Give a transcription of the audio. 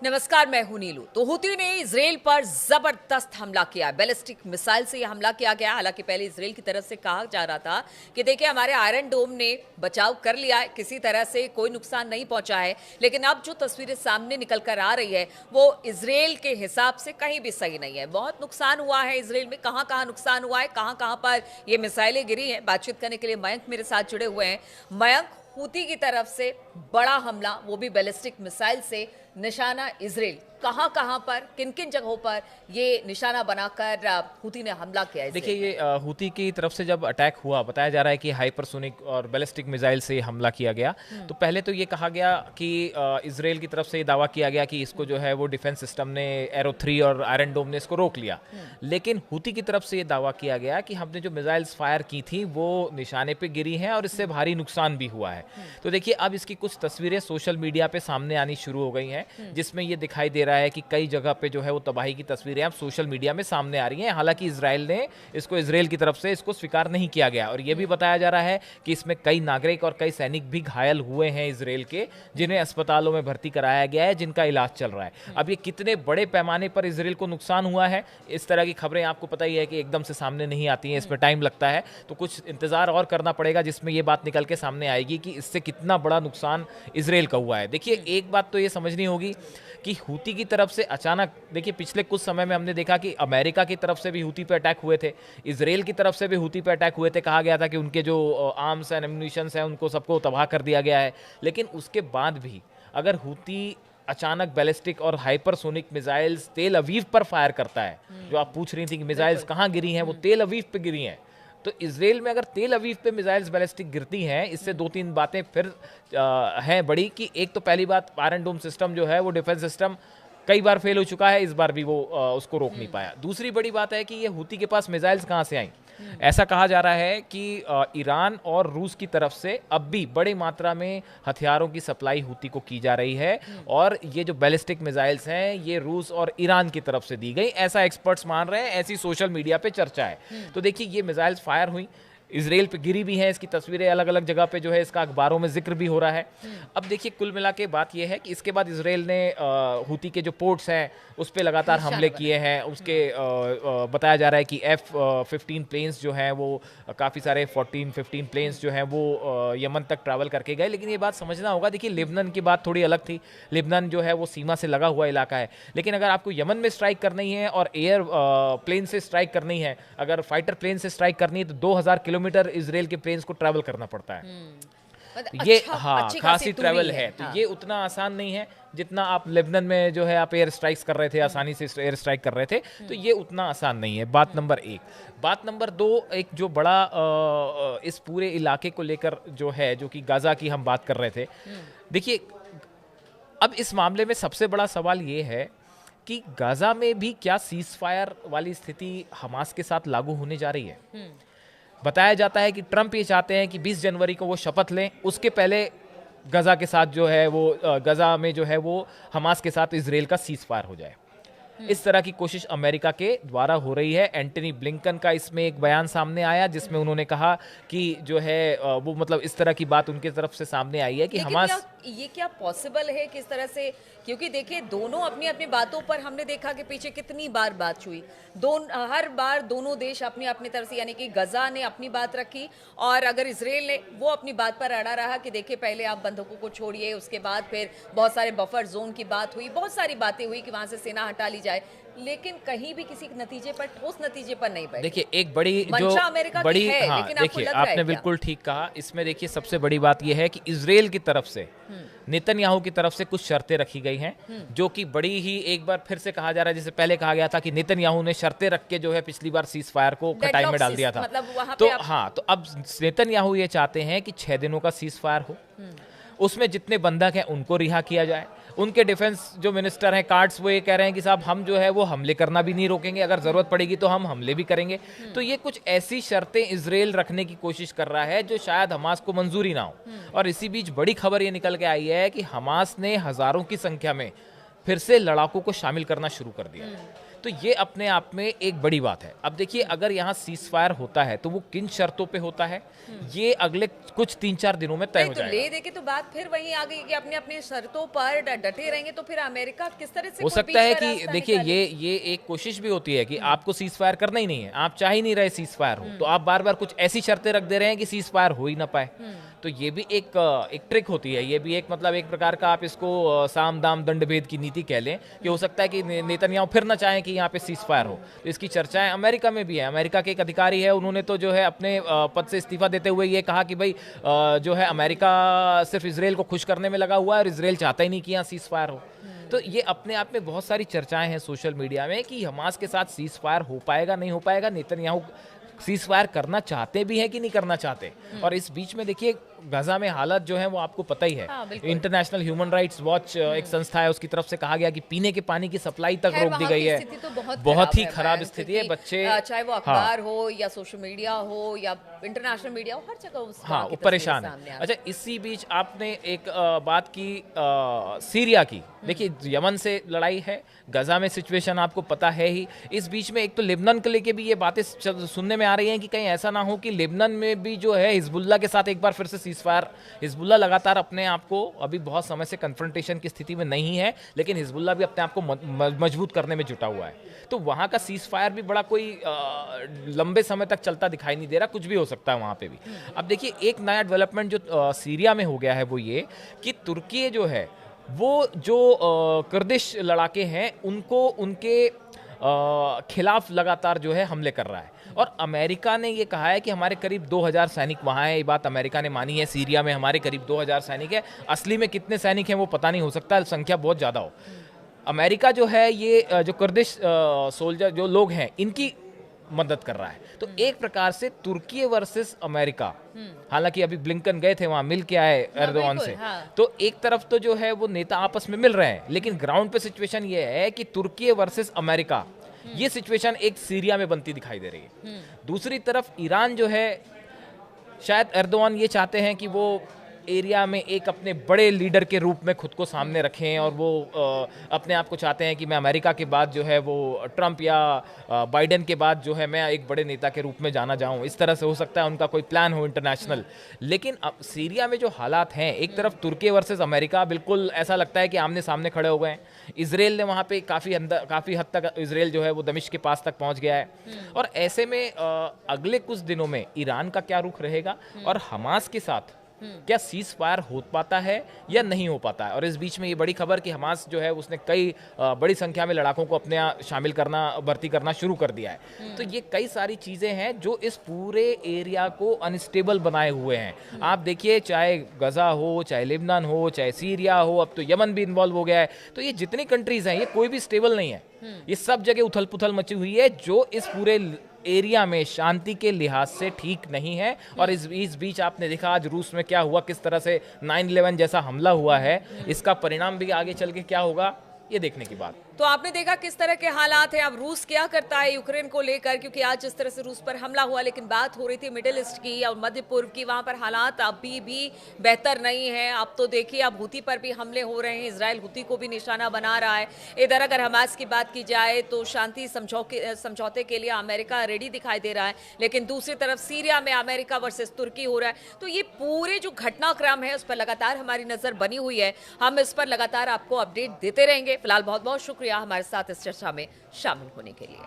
नमस्कार, मैं हूं नीलू। तो हूती ने इजराइल पर जबरदस्त हमला किया। बैलिस्टिक मिसाइल से यह हमला किया गया। हालांकि पहले इजराइल की तरफ से कहा जा रहा था कि देखिए हमारे आयरन डोम ने बचाव कर लिया है, किसी तरह से कोई नुकसान नहीं पहुंचा है। लेकिन अब जो तस्वीरें सामने निकल कर आ रही है वो इजराइल के हिसाब से कहीं भी सही नहीं है। बहुत नुकसान हुआ है इजराइल में। कहां कहां नुकसान हुआ है, कहां कहां पर ये मिसाइलें गिरी हैं, बातचीत करने के लिए मयंक मेरे साथ जुड़े हुए हैं। मयंक, हूती की तरफ से बड़ा हमला, वो भी बैलिस्टिक मिसाइल से, निशाना इजराइल। कहां कहां पर, किन किन जगहों पर ये निशाना बनाकर हूती ने हमला किया? देखिए ये हूती की तरफ से जब अटैक हुआ, बताया जा रहा है कि हाइपरसोनिक और बैलिस्टिक मिसाइल से हमला किया गया। तो पहले तो ये कहा गया कि इजराइल की तरफ से ये दावा किया गया कि इसको जो है वो डिफेंस सिस्टम ने एरो 3 और आयरन डोम ने इसको रोक लिया। लेकिन हूती की तरफ से ये दावा किया गया कि हमने जो मिसाइल्स फायर की थी वो निशाने पे गिरी हैं और इससे भारी नुकसान भी हुआ है। तो देखिए अब इसकी कुछ तस्वीरें सोशल मीडिया पे सामने आनी शुरू हो गई हैं, जिसमें ये दिखाई दे रहा है कि कई जगह पे जो है वो तबाही की तस्वीरें अब सोशल मीडिया में सामने आ रही हैं। हालांकि इजराइल ने इजराइल की तरफ से इसको स्वीकार नहीं किया गया और ये भी बताया जा रहा है कि इसमें कई नागरिक और कई सैनिक भी घायल हुए हैं इजराइल के, जिन्हें अस्पतालों में भर्ती कराया गया है, जिनका इलाज चल रहा है। अब ये कितने बड़े पैमाने पर इजराइल को नुकसान हुआ है, इस तरह की खबरें आपको पता ही है कि एकदम से सामने नहीं आती हैं, इसमें टाइम लगता है। तो कुछ इंतजार और करना पड़ेगा जिसमें ये बात निकल के सामने आएगी कि इससे कितना बड़ा नुकसान इजराइल का हुआ है। देखिए एक बात तो ये समझनी होगी कि हूती की तरफ से अचानक, देखिए पिछले कुछ समय में हमने देखा कि अमेरिका की तरफ से भी हूती पे अटैक हुए थे, इजराइल की तरफ से भी हूती पे अटैक हुए थे। कहा गया था कि उनके जो आर्म्स एंड एम्यूनिशंस हैं उनको सबको तबाह कर दिया गया है। लेकिन उसके बाद भी अगर हूती अचानक बैलिस्टिक और हाइपरसोनिक मिसाइल्स तेल अवीव पर फायर करता है, जो आप पूछ रही थी कि मिसाइल्स कहाँ गिरी हैं, वो तेल अवीव पे गिरी हैं। तो इजराइल में अगर तेल अवीव पे मिसाइल्स बैलिस्टिक गिरती हैं, इससे दो तीन बातें फिर हैं बड़ी। कि एक तो पहली बात, आयरन डोम सिस्टम जो है वो डिफेंस सिस्टम कई बार फेल हो चुका है, इस बार भी वो उसको रोक नहीं पाया। दूसरी बड़ी बात है कि ये हूती के पास मिसाइल्स कहाँ से आई। ऐसा कहा जा रहा है कि ईरान और रूस की तरफ से अब भी बड़ी मात्रा में हथियारों की सप्लाई हूती को की जा रही है और ये जो बैलिस्टिक मिसाइल्स हैं ये रूस और ईरान की तरफ से दी गई, ऐसा एक्सपर्ट्स मान रहे हैं, ऐसी सोशल मीडिया पे चर्चा है। तो देखिए ये मिसाइल्स फायर हुई, इजराइल पे गिरी भी हैं, इसकी तस्वीरें अलग अलग जगह पे जो है इसका अखबारों में जिक्र भी हो रहा है। अब देखिए कुल मिला के बात यह है कि इसके बाद इजराइल ने हूती के जो पोर्ट्स हैं उस पे लगातार हमले किए हैं। उसके बताया जा रहा है कि F-15 प्लेन्स जो हैं वो काफ़ी सारे 14-15 प्लेन्स जो हैं वो यमन तक ट्रैवल करके गए। लेकिन ये बात समझना होगा, देखिए लेबनान की बात थोड़ी अलग थी, लेबनान जो है वो सीमा से लगा हुआ इलाका है। लेकिन अगर आपको यमन में स्ट्राइक करनी है और एयर प्लेन से स्ट्राइक करनी है, अगर फाइटर प्लेन से स्ट्राइक करनी है तो 2000 किलोमीटर इजराइल के प्लेन्स को ट्रैवल करना पड़ता है। ये हाँ खासी ट्रैवल है। तो ये उतना आसान नहीं है जितना आप लेबनान में जो है आप एयर स्ट्राइक्स कर रहे थे, आसानी से एयर स्ट्राइक कर रहे थे। तो ये उतना आसान नहीं है, बात नंबर एक। बात नंबर दो, एक जो बड़ा इस पूरे इलाके को लेकर जो है, जो कि गाजा की हम बात कर रहे थे। देखिए अब इस मामले में सबसे बड़ा सवाल ये है कि गाजा में भी क्या सीज फायर वाली स्थिति हमास के साथ लागू होने जा रही है। बताया जाता है कि ट्रंप ये चाहते हैं कि 20 जनवरी को वो शपथ लें, उसके पहले गजा के साथ जो है वो गजा में जो है वो हमास के साथ इजराइल का सीज फायर हो जाए। इस तरह की कोशिश अमेरिका के द्वारा हो रही है। एंटनी ब्लिंकन का इसमें एक बयान सामने आया जिसमें उन्होंने कहा कि जो है वो मतलब इस तरह की बात उनकी तरफ से सामने आई है कि हमास, ये क्या पॉसिबल है किस तरह से? क्योंकि देखिए दोनों अपनी अपनी बातों पर हमने देखा कि पीछे कितनी बार बात हुई, हर बार दोनों देश अपनी अपनी तरफ से, यानी कि गजा ने अपनी बात रखी और अगर इजराइल ने वो अपनी बात पर अड़ा रहा कि देखिए पहले आप बंधकों को छोड़िए, उसके बाद फिर बहुत सारे बफर जोन की बात हुई, बहुत सारी बातें हुई कि वहां से सेना हटा ली जाए, लेकिन कहीं भी किसी नतीजे पर, ठोस नतीजे पर नहीं बैठे। देखिए एक बड़ी जो बड़ी है, हाँ देखिए आपने बिल्कुल ठीक कहा। इसमें देखिए सबसे बड़ी बात यह है कि इजराइल की तरफ से नेतन्याहू की तरफ से कुछ शर्तें रखी गई हैं, जो कि बड़ी ही, एक बार फिर से कहा जा रहा है, जैसे पहले कहा गया था कि नेतन्याहू ने शर्तें रख के जो है पिछली बार सीज फायर को खटाई में डाल दिया था। तो हाँ, तो अब नेतन्याहू ये चाहते हैं कि 6 दिनों का सीज फायर हो, उसमें जितने बंधक हैं उनको रिहा किया जाए। उनके डिफेंस जो मिनिस्टर हैं कार्ड्स, वो ये कह रहे हैं कि साहब हम जो है वो हमले करना भी नहीं रोकेंगे, अगर जरूरत पड़ेगी तो हम हमले भी करेंगे। तो ये कुछ ऐसी शर्तें इजराइल रखने की कोशिश कर रहा है जो शायद हमास को मंजूरी ना हो। और इसी बीच बड़ी खबर ये निकल के आई है कि हमास ने हजारों की संख्या में फिर से लड़ाकों को शामिल करना शुरू कर दिया। तो ये अपने आप में एक बड़ी बात है। अब देखिए, अगर यहाँ सीज फायर होता है तो वो किन शर्तों पे होता है, ये अगले कुछ 3-4 दिनों में तय नहीं हो तो जाएगा। ले देके तो बात फिर वही आ गई कि अपने अपने शर्तों पर डटे रहेंगे, तो फिर अमेरिका किस तरह से हो कोई सकता बीच है का कि रास्ता देखिए, निकाले? ये एक कोशिश भी होती है कि आपको सीज फायर करना ही नहीं है, आप चाह ही नहीं रहे सीज फायर हो, तो आप बार बार कुछ ऐसी शर्तें रख दे रहे हैं कि सीज फायर हो ही ना पाए। तो ये भी एक ट्रिक होती है, ये भी एक मतलब एक प्रकार का आप इसको साम दाम दंड भेद की नीति कह लें कि हो सकता है कि नेतन्याहू फिर ना चाहें कि यहाँ पे सीज फायर हो। तो इसकी चर्चाएं अमेरिका में भी है। अमेरिका के एक अधिकारी है, उन्होंने तो जो है अपने पद से इस्तीफा देते हुए ये कहा कि भाई जो है अमेरिका सिर्फ इसराइल को खुश करने में लगा हुआ है और इसराइल चाहता ही नहीं कि यहाँ सीज फायर हो। तो ये अपने आप में बहुत सारी चर्चाएं हैं सोशल मीडिया में कि हमास के साथ सीज फायर हो पाएगा नहीं हो पाएगा, नेतन्याहू सीज फायर करना चाहते भी हैं कि नहीं करना चाहते। और इस बीच में देखिए, गाजा में हालत जो है वो आपको पता ही है। हाँ, बिल्कुल। इंटरनेशनल ह्यूमन राइट्स वॉच एक संस्था है, उसकी तरफ से कहा गया कि पीने के पानी की सप्लाई तक खैर, रोक दी वहाँ गई की है। स्थिति तो बहुत बहुत ही है, खराब मैम, स्थिति है। क्योंकि, बच्चे चाहे वो अखबार हो या सोशल मीडिया हो या इंटरनेशनल मीडिया हो, हर जगह उस हाँ, तरह की वो परेशान तस्वीरें है। सामने आ अच्छा, इसी बीच आपने एक बात की सीरिया की। देखिए, यमन से लड़ाई है, गजा में सिचुएशन आपको पता है ही। इस बीच में एक तो लेबनान को लेके भी ये बातें सुनने में आ रही हैं कि कहीं ऐसा ना हो कि लेबनान में भी जो है हिजबुल्ला के साथ एक बार फिर से सीज फायर। हिजबुल्ला लगातार अपने आप को अभी बहुत समय से कन्फ्रंटेशन की स्थिति में नहीं है, लेकिन हिजबुल्ला भी अपने आप को मजबूत करने में जुटा हुआ है। तो वहाँ का सीज फायर भी बड़ा कोई लंबे समय तक चलता दिखाई नहीं दे रहा, कुछ भी हो सकता है वहाँ पे भी। अब देखिए, एक नया डेवलपमेंट जो सीरिया में हो गया है वो ये कि तुर्की जो है वो जो कुर्दिश लड़ाके हैं उनको उनके खिलाफ लगातार जो है हमले कर रहा है। और अमेरिका ने ये कहा है कि हमारे करीब 2000 सैनिक वहाँ हैं। ये बात अमेरिका ने मानी है। सीरिया में हमारे करीब 2000 सैनिक है। असली में कितने सैनिक हैं वो पता नहीं, हो सकता है संख्या बहुत ज़्यादा हो। अमेरिका जो है ये जो कुर्दिश सोल्जर जो लोग हैं इनकी मदद कर रहा है। तो एक प्रकार से तुर्की वर्सेस अमेरिका, हालांकि अभी ब्लिंकन गए थे वहां, मिल के आए एर्दोगान से। हाँ। तो एक तरफ तो जो है वो नेता आपस में मिल रहे हैं, लेकिन ग्राउंड पे सिचुएशन ये है कि तुर्की वर्सेस अमेरिका, ये सिचुएशन एक सीरिया में बनती दिखाई दे रही है। दूसरी तरफ ईरान जो है, शायद एर्दोगान ये चाहते हैं कि वो एरिया में एक अपने बड़े लीडर के रूप में खुद को सामने रखें, और वो अपने आप को चाहते हैं कि मैं अमेरिका के बाद जो है वो ट्रंप या बाइडेन के बाद जो है मैं एक बड़े नेता के रूप में जाना जाऊं। इस तरह से हो सकता है उनका कोई प्लान हो इंटरनेशनल। लेकिन अब सीरिया में जो हालात हैं, एक तरफ तुर्की वर्सेस अमेरिका, बिल्कुल ऐसा लगता है कि आमने सामने खड़े हो गए हैं। इसराइल ने वहाँ पे काफ़ी हद तक इसराइल जो है वो दमिश्क के पास तक पहुँच गया है। और ऐसे में अगले कुछ दिनों में ईरान का क्या रुख रहेगा और हमास के साथ क्या सीज फायर हो पाता है या नहीं हो पाता है। और इस बीच में ये बड़ी खबर कि हमास जो है उसने कई बड़ी संख्या में लड़ाकों को अपने यहाँ शामिल करना, भर्ती करना शुरू कर दिया है। तो ये कई सारी चीज़ें हैं जो इस पूरे एरिया को अनस्टेबल बनाए हुए हैं। आप देखिए, चाहे गजा हो, चाहे लेबनान हो, चाहे सीरिया हो, अब तो यमन भी इन्वॉल्व हो गया है। तो ये जितनी कंट्रीज हैं, ये कोई भी स्टेबल नहीं है। ये सब जगह उथल पुथल मची हुई है, जो इस पूरे एरिया में शांति के लिहाज से ठीक नहीं है। और इस बीच आपने देखा आज रूस में क्या हुआ, किस तरह से 9/11 जैसा हमला हुआ है। इसका परिणाम भी आगे चल के क्या होगा, ये देखने की बात। तो आपने देखा किस तरह के हालात हैं। अब रूस क्या करता है यूक्रेन को लेकर, क्योंकि आज जिस तरह से रूस पर हमला हुआ, लेकिन बात हो रही थी मिडिल ईस्ट की और मध्य पूर्व की, वहां पर हालात अभी भी बेहतर नहीं है। अब तो देखिए, अब हुती पर भी हमले हो रहे हैं, इजराइल हुती को भी निशाना बना रहा है। इधर अगर हमास की बात की जाए तो शांति समझौते के लिए अमेरिका रेडी दिखाई दे रहा है, लेकिन दूसरी तरफ सीरिया में अमेरिका वर्सेस तुर्की हो रहा है। तो ये पूरे जो घटनाक्रम है उस पर लगातार हमारी नजर बनी हुई है। हम इस पर लगातार आपको अपडेट देते रहेंगे। फिलहाल बहुत बहुत शुक्रिया हमारे साथ इस चर्चा में शामिल होने के लिए।